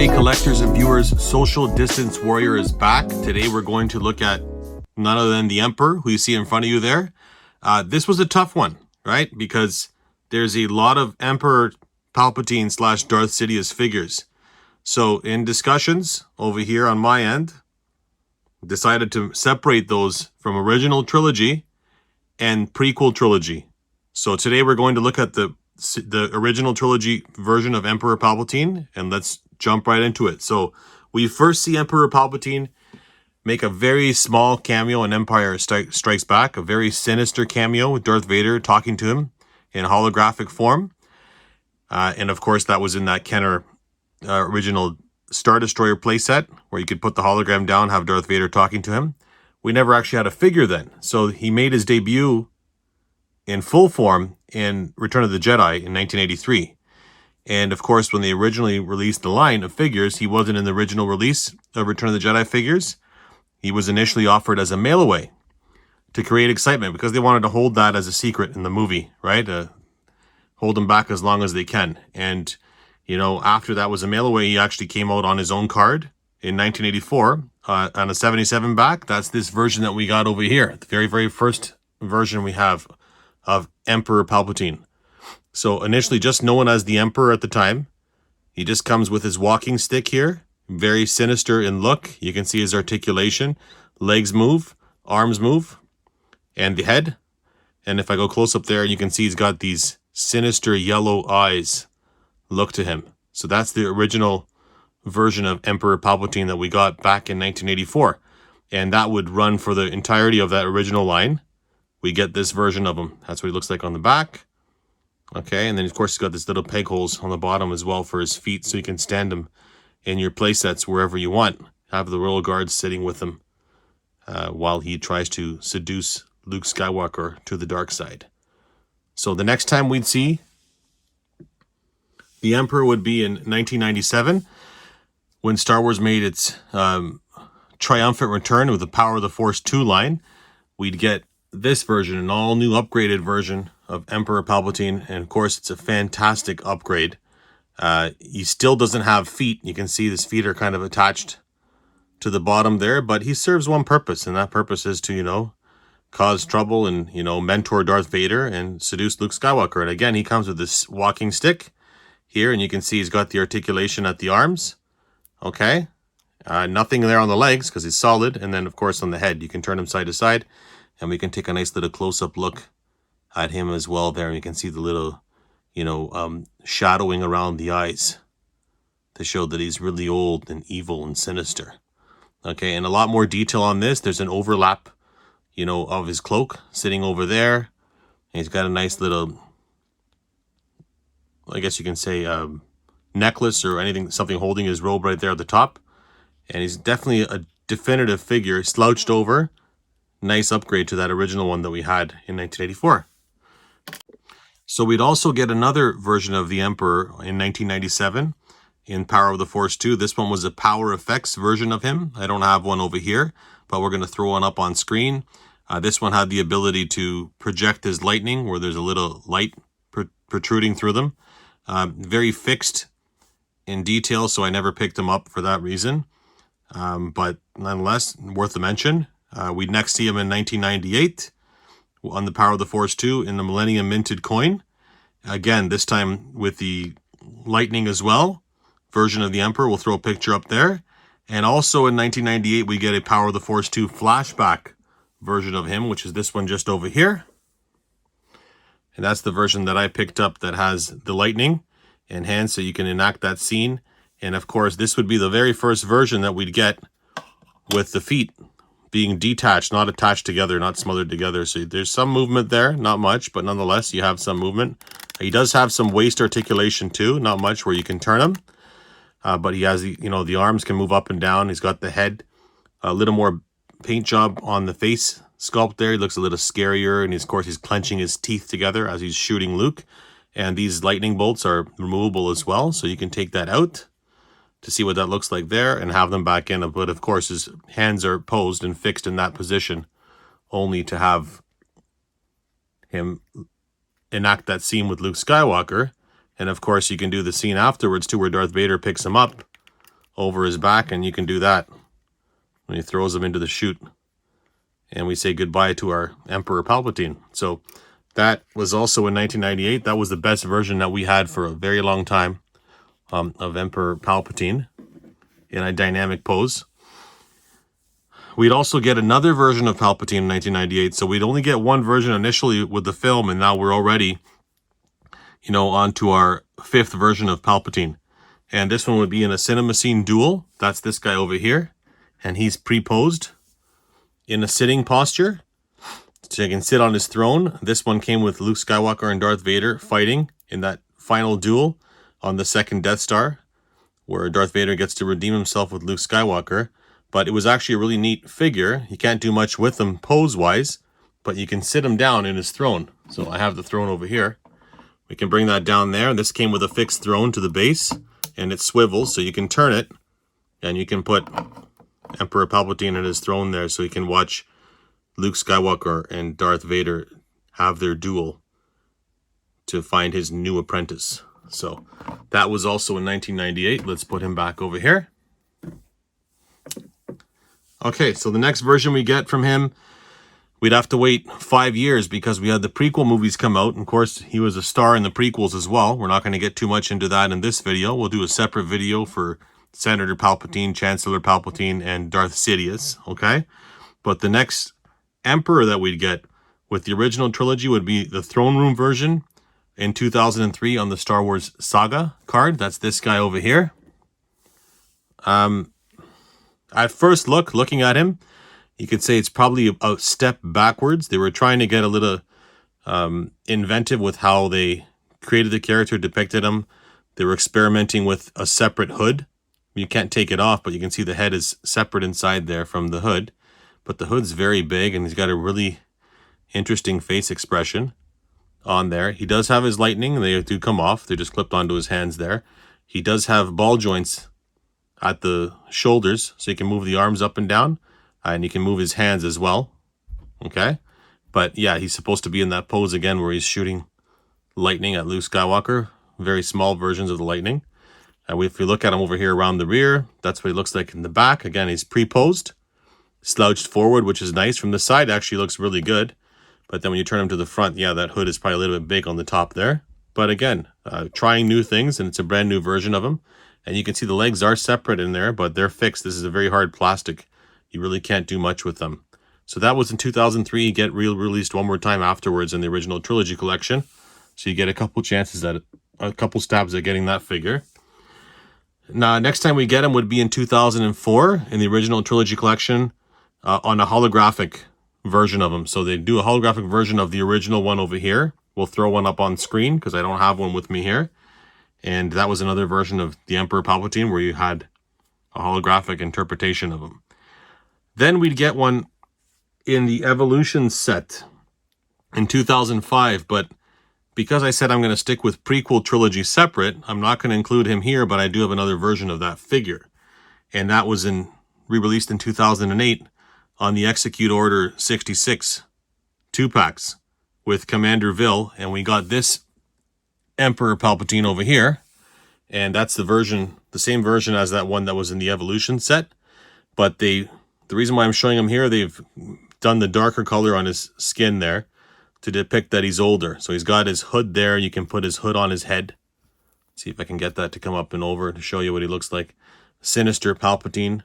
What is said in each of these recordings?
day, collectors and viewers. Social Distance Warrior is back. Today we're going to look at none other than the Emperor, who you see in front of you there. This was a tough one, right? Because there's a lot of Emperor Palpatine / Darth Sidious figures. So in discussions over here on my end, decided to separate those from original trilogy and prequel trilogy. So today we're going to look at the original trilogy version of Emperor Palpatine, and let's jump right into it. So we first see Emperor Palpatine make a very small cameo in Empire Strikes Back, a very sinister cameo with Darth Vader talking to him in holographic form. And of course, that was in that Kenner original Star Destroyer playset, where you could put the hologram down, have Darth Vader talking to him. We never actually had a figure then. So he made his debut in full form in Return of the Jedi in 1983. And of course, when they originally released the line of figures, he wasn't in the original release of Return of the Jedi figures. He was initially offered as a mail away to create excitement, because they wanted to hold that as a secret in the movie, right? Hold him back as long as they can. And, you know, after that was a mail away, he actually came out on his own card in 1984 on a 77 back. That's this version that we got over here. The very, very first version we have of Emperor Palpatine. So initially just known as the Emperor at the time. He just comes with his walking stick here. Very sinister in look. You can see his articulation. Legs move, arms move, and the head. And if I go close up there, you can see he's got these sinister yellow eyes look to him. So that's the original version of Emperor Palpatine that we got back in 1984. And that would run for the entirety of that original line. We get this version of him. That's what he looks like on the back. Okay, and then of course he's got this little peg holes on the bottom as well for his feet, so you can stand him in your play sets wherever you want. Have the royal guards sitting with him while he tries to seduce Luke Skywalker to the dark side. So the next time we'd see the Emperor would be in 1997, when Star Wars made its triumphant return with the Power of the Force 2 line. We'd get this version, an all-new upgraded version of Emperor Palpatine, and of course it's a fantastic upgrade. He still doesn't have feet. You can see his feet are kind of attached to the bottom there, but he serves one purpose, and that purpose is to, you know, cause trouble and, you know, mentor Darth Vader and seduce Luke Skywalker. And again, he comes with this walking stick here, and you can see he's got the articulation at the arms. Okay, nothing there on the legs because he's solid, and then of course on the head you can turn him side to side, and we can take a nice little close-up look at him as well there. You can see the little, you know, shadowing around the eyes to show that he's really old and evil and sinister. Okay, and a lot more detail on this. There's an overlap, you know, of his cloak sitting over there. And he's got a nice little, I guess you can say, necklace or anything, something holding his robe right there at the top. And he's definitely a definitive figure, slouched over. Nice upgrade to that original one that we had in 1984. So we'd also get another version of the Emperor in 1997 in Power of the Force 2. This one was a Power Effects version of him. I don't have one over here, but we're going to throw one up on screen. This one had the ability to project his lightning, where there's a little light protruding through them. Very fixed in detail, so I never picked them up for that reason. But nonetheless, worth a mention. We'd next see him in 1998 on the Power of the Force 2 in the Millennium Minted coin. Again, this time with the lightning as well. Version of the Emperor. We'll throw a picture up there. And also in 1998, we get a Power of the Force 2 flashback version of him, which is this one just over here. And that's the version that I picked up that has the lightning in hand, so you can enact that scene. And of course, this would be the very first version that we'd get with the feet being detached, not attached together, not smothered together. So there's some movement there, not much, but nonetheless, you have some movement. He does have some waist articulation too, not much, where you can turn him. But he has, you know, the arms can move up and down. He's got the head, a little more paint job on the face sculpt there. He looks a little scarier, and of course, he's clenching his teeth together as he's shooting Luke. And these lightning bolts are removable as well, so you can take that out to see what that looks like there and have them back in. But of course, his hands are posed and fixed in that position only to have him enact that scene with Luke Skywalker. And of course, you can do the scene afterwards too, where Darth Vader picks him up over his back, and you can do that when he throws him into the chute. And we say goodbye to our Emperor Palpatine. So that was also in 1998. That was the best version that we had for a very long time of Emperor Palpatine in a dynamic pose. We'd also get another version of Palpatine in 1998. So we'd only get one version initially with the film, and now we're already, you know, on to our 5th version of Palpatine. And this one would be in a cinema scene duel. That's this guy over here. And he's pre-posed in a sitting posture, so he can sit on his throne. This one came with Luke Skywalker and Darth Vader fighting in that final duel on the 2nd Death Star, where Darth Vader gets to redeem himself with Luke Skywalker. But it was actually a really neat figure. You can't do much with him pose-wise, but you can sit him down in his throne. So I have the throne over here. We can bring that down there. This came with a fixed throne to the base, and it swivels, so you can turn it, and you can put Emperor Palpatine in his throne there, so he can watch Luke Skywalker and Darth Vader have their duel to find his new apprentice. So that was also in 1998. Let's put him back over here. Okay, so the next version we get from him, we'd have to wait 5 years because we had the prequel movies come out. And of course, he was a star in the prequels as well. We're not going to get too much into that in this video. We'll do a separate video for Senator Palpatine, Chancellor Palpatine, and Darth Sidious, okay? But the next Emperor that we'd get with the original trilogy would be the throne room version in 2003 on the Star Wars Saga card. That's this guy over here. At first looking at him, you could say it's probably a step backwards. They were trying to get a little inventive with how they created the character, depicted him. They were experimenting with a separate hood. You can't take it off, but you can see the head is separate inside there from the hood. But the hood's very big, and he's got a really interesting face expression on there. He does have his lightning, and they do come off. They're just clipped onto his hands there. He does have ball joints at the shoulders, so you can move the arms up and down, and you can move his hands as well. Okay? But yeah, he's supposed to be in that pose again where he's shooting lightning at Luke Skywalker. Very small versions of the lightning. If you look at him over here around the rear, that's what he looks like in the back. Again, he's pre-posed, slouched forward, which is nice. From the side, actually looks really good. But then when you turn him to the front, yeah, that hood is probably a little bit big on the top there. But again, trying new things, and it's a brand new version of him. And you can see the legs are separate in there, but they're fixed. This is a very hard plastic. You really can't do much with them. So that was in 2003. You get released one more time afterwards in the original trilogy collection. So you get a couple chances at a couple stabs at getting that figure. Now, next time we get him would be in 2004 in the original trilogy collection on a holographic version of him. So they do a holographic version of the original one over here. We'll throw one up on screen because I don't have one with me here. And that was another version of the Emperor Palpatine where you had a holographic interpretation of him. Then we'd get one in the Evolution set in 2005, but because I said I'm going to stick with prequel trilogy separate, I'm not going to include him here, but I do have another version of that figure. And that was re-released in 2008 on the Execute Order 66 2-packs with Commander Vil, and we got this Emperor Palpatine over here, and that's the same version as that one that was in the Evolution set. But the reason why I'm showing him here, they've done the darker color on his skin there to depict that he's older. So he's got his hood there. You can put his hood on his head. See if I can get that to come up and over to show you what he looks like. Sinister Palpatine,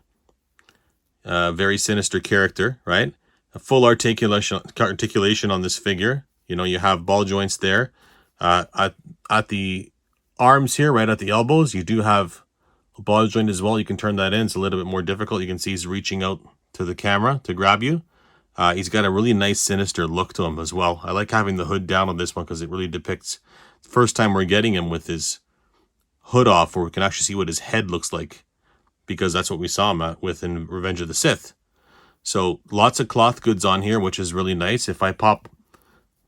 very sinister character, right? A full articulation on this figure. You know, you have ball joints there. At the arms here, right at the elbows, you do have a ball joint as well. You can turn that in. It's a little bit more difficult. You can see he's reaching out to the camera to grab you. He's got a really nice sinister look to him as well. I like having the hood down on this one because it really depicts the first time we're getting him with his hood off, where we can actually see what his head looks like, because that's what we saw him with in Revenge of the Sith. So lots of cloth goods on here, which is really nice. If I pop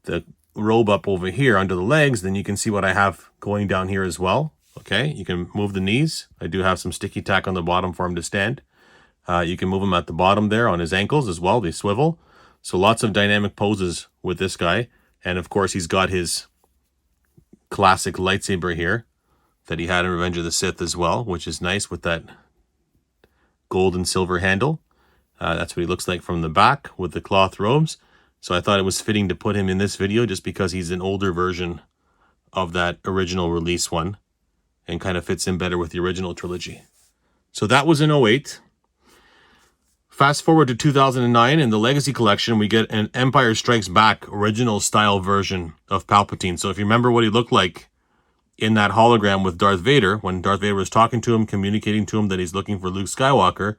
the robe up over here under the legs, then you can see what I have going down here as well. Okay, you can move the knees. I do have some sticky tack on the bottom for him to stand. You can move him at the bottom there on his ankles as well. They swivel. So lots of dynamic poses with this guy. And of course, he's got his classic lightsaber here that he had in Revenge of the Sith as well, which is nice with that gold and silver handle. That's what he looks like from the back with the cloth robes. So I thought it was fitting to put him in this video just because he's an older version of that original release one and kind of fits in better with the original trilogy. So that was in 08. Fast forward to 2009, in the Legacy Collection, we get an Empire Strikes Back original style version of Palpatine. So if you remember what he looked like in that hologram with Darth Vader, when Darth Vader was talking to him, communicating to him that he's looking for Luke Skywalker,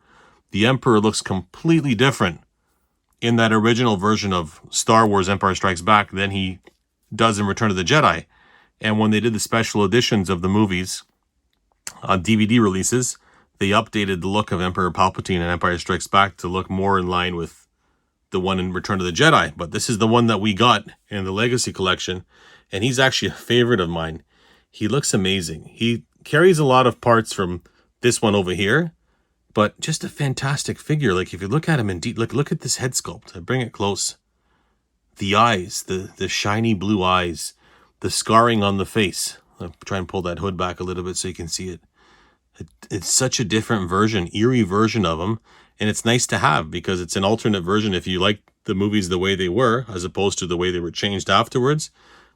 the Emperor looks completely different in that original version of Star Wars Empire Strikes Back than he does in Return of the Jedi. And when they did the special editions of the movies on DVD releases, they updated the look of Emperor Palpatine in Empire Strikes Back to look more in line with the one in Return of the Jedi. But this is the one that we got in the Legacy Collection, and he's actually a favorite of mine. He looks amazing. He carries a lot of parts from this one over here, but just a fantastic figure. Like, if you look at him in deep, look at this head sculpt. I bring it close. The eyes, the shiny blue eyes, the scarring on the face. I'll try and pull that hood back a little bit so you can see it. It's such a different version, eerie version of him. And it's nice to have because it's an alternate version. If you like the movies the way they were, as opposed to the way they were changed afterwards,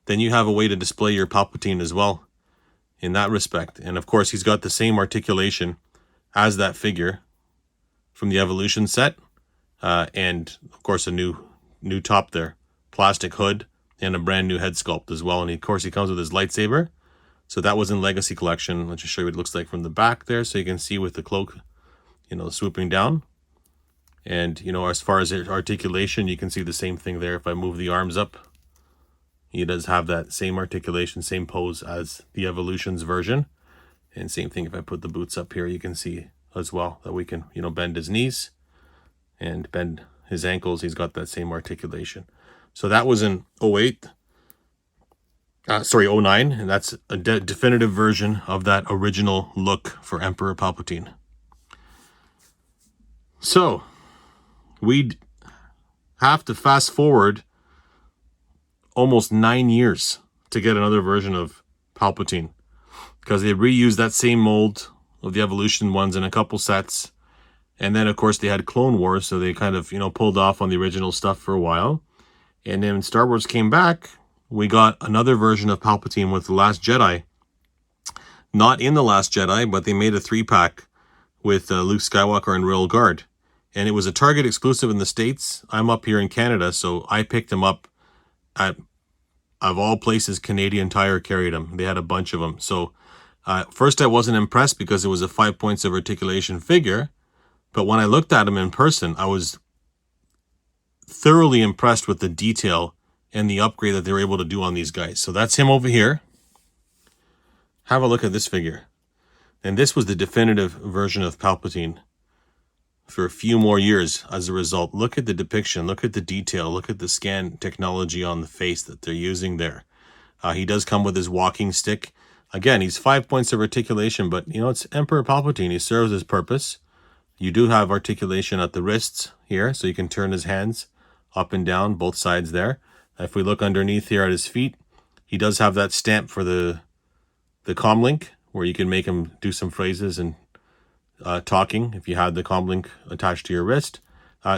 then you have a way to display your Palpatine as well in that respect. And of course, he's got the same articulation as that figure from the Evolution set. And of course, a new top there, plastic hood, and a brand new head sculpt as well. And of course, he comes with his lightsaber. So that was in Legacy Collection. Let's just show you what it looks like from the back there, so you can see with the cloak, swooping down. And, as far as articulation, you can see the same thing there. If I move the arms up, he does have that same articulation, same pose as the Evolutions version. And same thing if I put the boots up here, you can see as well that we can, bend his knees and bend his ankles. He's got that same articulation. So that was in 08. 09, and that's a definitive version of that original look for Emperor Palpatine. So, we'd have to fast forward almost 9 years to get another version of Palpatine, because they reused that same mold of the Evolution ones in a couple sets, and then of course they had Clone Wars, so they kind of, pulled off on the original stuff for a while, and then when Star Wars came back, we got another version of Palpatine with The Last Jedi. Not in The Last Jedi, but they made a 3-pack with Luke Skywalker and Royal Guard. And it was a Target exclusive in the States. I'm up here in Canada, so I picked them up at, of all places, Canadian Tire carried them. They had a bunch of them. So first I wasn't impressed because it was a 5 points of articulation figure. But when I looked at him in person, I was thoroughly impressed with the detail and the upgrade that they were able to do on these guys. So that's him over here. Have a look at this figure. And this was the definitive version of Palpatine for a few more years as a result. Look at the depiction. Look at the detail. Look at the scan technology on the face that they're using there. He does come with his walking stick. Again, he's 5 points of articulation, but, it's Emperor Palpatine. He serves his purpose. You do have articulation at the wrists here, so you can turn his hands up and down, both sides there. If we look underneath here at his feet, he does have that stamp for the comlink, where you can make him do some phrases and talking if you had the comlink attached to your wrist.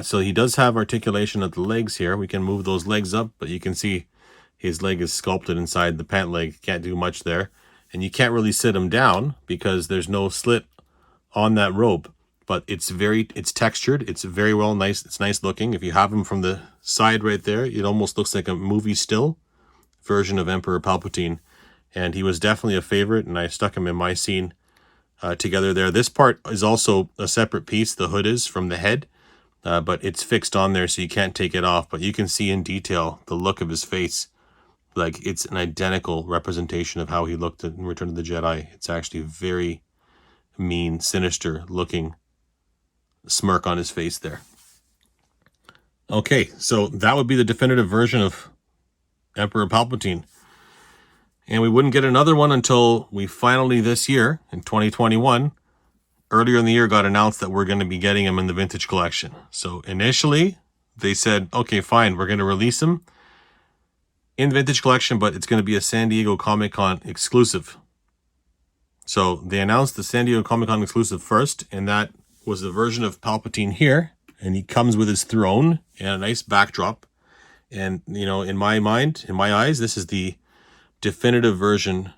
So he does have articulation at the legs here. We can move those legs up, but you can see his leg is sculpted inside the pant leg. Can't do much there. And you can't really sit him down because there's no slit on that robe. But it's textured. It's very well nice. It's nice looking. If you have him from the side right there, it almost looks like a movie still version of Emperor Palpatine. And he was definitely a favorite, and I stuck him in my scene together there. This part is also a separate piece. The hood is from the head, but it's fixed on there, so you can't take it off. But you can see in detail the look of his face. Like, it's an identical representation of how he looked in Return of the Jedi. It's actually very mean, sinister looking smirk on his face there. Okay, so that would be the definitive version of Emperor Palpatine. And we wouldn't get another one until we finally, this year, in 2021, earlier in the year, got announced that we're going to be getting him in the Vintage Collection. So initially, they said, okay, fine, we're going to release him in the Vintage Collection, but it's going to be a San Diego Comic-Con exclusive. So they announced the San Diego Comic-Con exclusive first, and that was the version of Palpatine here, and he comes with his throne and a nice backdrop. And, you know, in my mind, in my eyes, this is the definitive version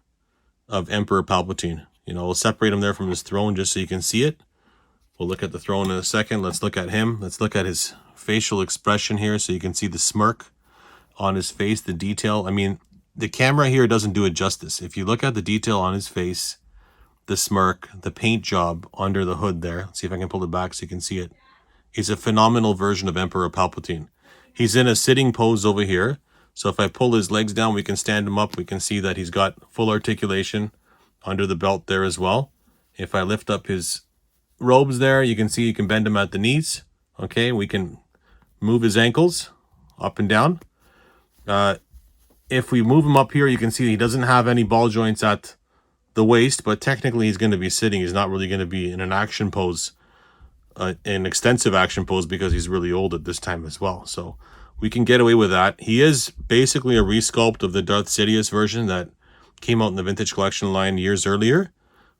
of Emperor Palpatine. You know, we'll separate him there from his throne just so you can see it. We'll look at the throne in a second. Let's look at him. Let's look at his facial expression here so you can see the smirk on his face, the detail. I mean, the camera here doesn't do it justice. If you look at the detail on his face, the smirk, the paint job under the hood there. Let's see if I can pull it back so you can see it. He's a phenomenal version of Emperor Palpatine. He's in a sitting pose over here. So if I pull his legs down, we can stand him up. We can see that he's got full articulation under the belt there as well. If I lift up his robes there, you can see you can bend him at the knees. Okay, we can move his ankles up and down. If we move him up here, you can see he doesn't have any ball joints at the waist, but technically he's going to be sitting. He's not really going to be in an action pose, an extensive action pose, because he's really old at this time as well. So we can get away with that. He is basically a resculpt of the Darth Sidious version that came out in the Vintage Collection line years earlier.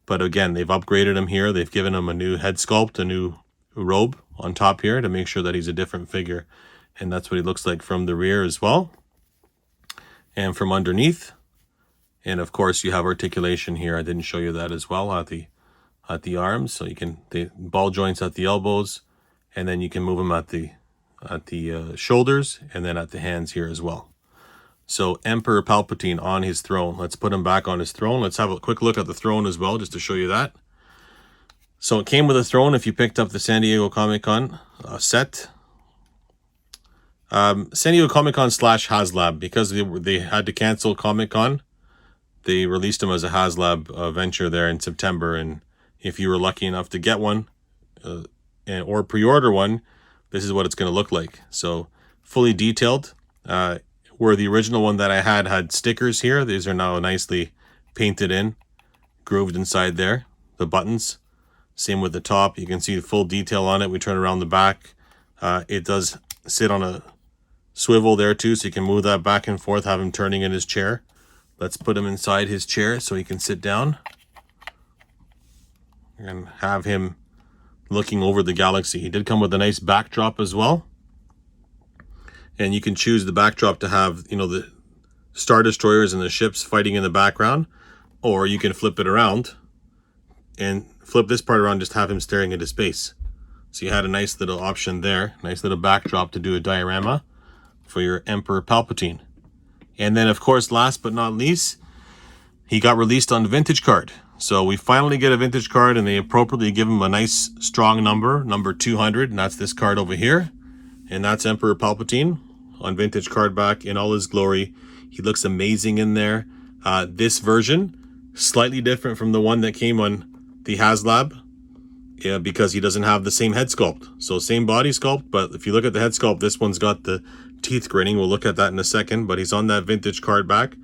But again, they've upgraded him here. They've given him a new head sculpt, a new robe on top here to make sure that he's a different figure. And that's what he looks like from the rear as well. And from underneath. And of course, you have articulation here. I didn't show you that as well at the arms. So you can, the ball joints at the elbows, and then you can move them at the shoulders, and then at the hands here as well. So Emperor Palpatine on his throne. Let's put him back on his throne. Let's have a quick look at the throne as well, just to show you that. So it came with a throne if you picked up the San Diego Comic-Con set. San Diego Comic-Con / HasLab, because they had to cancel Comic-Con, they released them as a HasLab venture there in September. And if you were lucky enough to get one or pre-order one, this is what it's going to look like. So fully detailed. Where the original one that I had stickers here, these are now nicely painted in, grooved inside there, the buttons. Same with the top. You can see the full detail on it. We turn around the back. It does sit on a swivel there too, so you can move that back and forth, have him turning in his chair. Let's put him inside his chair so he can sit down and have him looking over the galaxy. He did come with a nice backdrop as well. And you can choose the backdrop to have, you know, the Star Destroyers and the ships fighting in the background. Or you can flip it around and flip this part around, just have him staring into space. So you had a nice little option there, nice little backdrop to do a diorama for your Emperor Palpatine. And then, of course, last but not least, he got released on vintage card. So we finally get a vintage card, and they appropriately give him a nice strong number 200, and that's this card over here. And that's Emperor Palpatine on vintage card back in all his glory. He looks amazing in there. This version, slightly different from the one that came on the HasLab, because he doesn't have the same head sculpt. So same body sculpt, but if you look at the head sculpt, this one's got the teeth grinning. We'll look at that in a second, but he's on that vintage card back.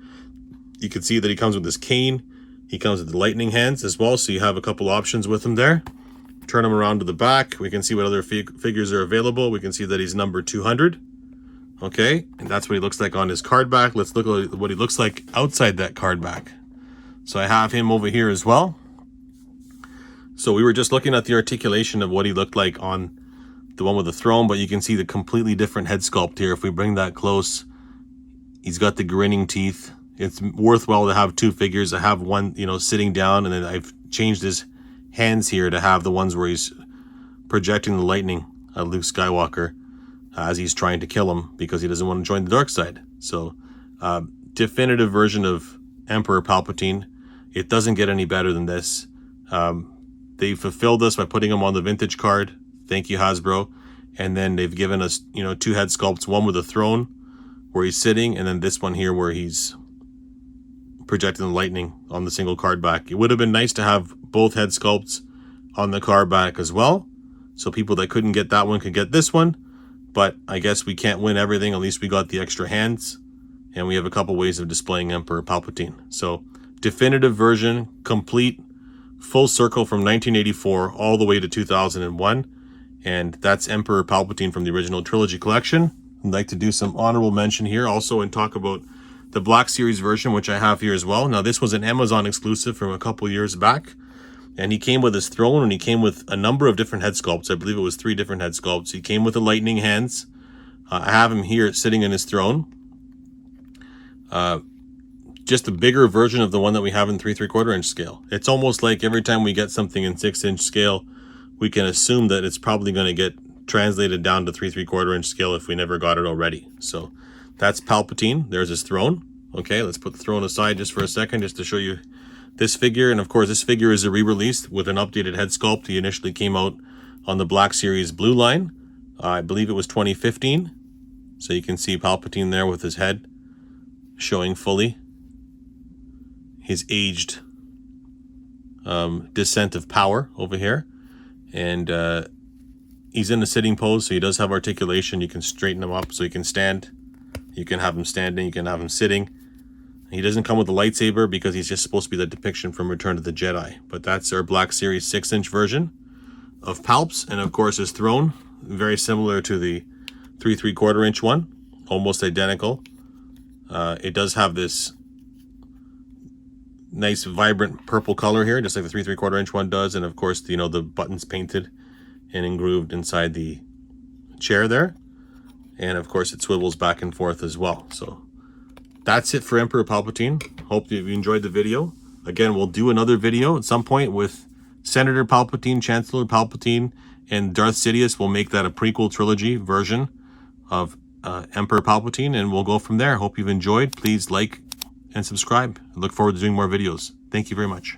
You can see that he comes with his cane. He comes with the lightning hands as well, so you have a couple options with him there. Turn him around to the back. We can see what other figures are available. We can see that he's number 200. Okay, and that's what he looks like on his card back. Let's look at what he looks like outside that card back. So I have him over here as well. So we were just looking at the articulation of what he looked like on the one with the throne, but you can see the completely different head sculpt here. If we bring that close, he's got the grinning teeth. It's worthwhile to have two figures. I have one, you know, sitting down, and then I've changed his hands here to have the ones where he's projecting the lightning at Luke Skywalker as he's trying to kill him because he doesn't want to join the dark side. So definitive version of Emperor Palpatine. It doesn't get any better than this. They fulfilled us by putting him on the vintage card. Thank you, Hasbro. And then they've given us, you know, two head sculpts, one with a throne where he's sitting, and then this one here where he's projecting the lightning on the single card back. It would have been nice to have both head sculpts on the card back as well, so people that couldn't get that one could get this one. But I guess we can't win everything. At least we got the extra hands, and we have a couple ways of displaying Emperor Palpatine. So definitive version, complete, full circle from 1984 all the way to 2001, and that's Emperor Palpatine from the original Trilogy collection. I'd like to do some honorable mention here also and talk about the Black Series version, which I have here as well. Now, this was an Amazon exclusive from a couple years back. And he came with his throne, and he came with a number of different head sculpts. I believe it was 3 different head sculpts. He came with the lightning hands. I have him here sitting in his throne. Just a bigger version of the one that we have in 3 3/4 inch scale. It's almost like every time we get something in 6-inch scale, we can assume that it's probably going to get translated down to 3 3/4 inch scale if we never got it already. So that's Palpatine. There's his throne. Okay, let's put the throne aside just for a second, just to show you this figure. And of course, this figure is a re-release with an updated head sculpt. He initially came out on the Black Series blue line. I believe it was 2015. So you can see Palpatine there with his head showing fully his aged descent of power over here. And he's in a sitting pose, so he does have articulation. You can straighten him up so he can stand. You can have him standing, you can have him sitting. He doesn't come with a lightsaber because he's just supposed to be the depiction from Return of the Jedi. But that's our Black Series 6-inch version of Palps. And of course his throne, very similar to the 3 3/4 inch one, almost identical. It does have this nice vibrant purple color here, just like the 3 3/4 inch one does. And of course, you know, the buttons painted and engraved inside the chair there. And of course it swivels back and forth as well. So that's it for Emperor Palpatine. Hope you enjoyed the video. Again, we'll do another video at some point with Senator Palpatine, Chancellor Palpatine, and Darth Sidious. We'll make that a prequel trilogy version of Emperor Palpatine, and we'll go from there. Hope you've enjoyed. Please like and subscribe. I look forward to doing more videos. Thank you very much.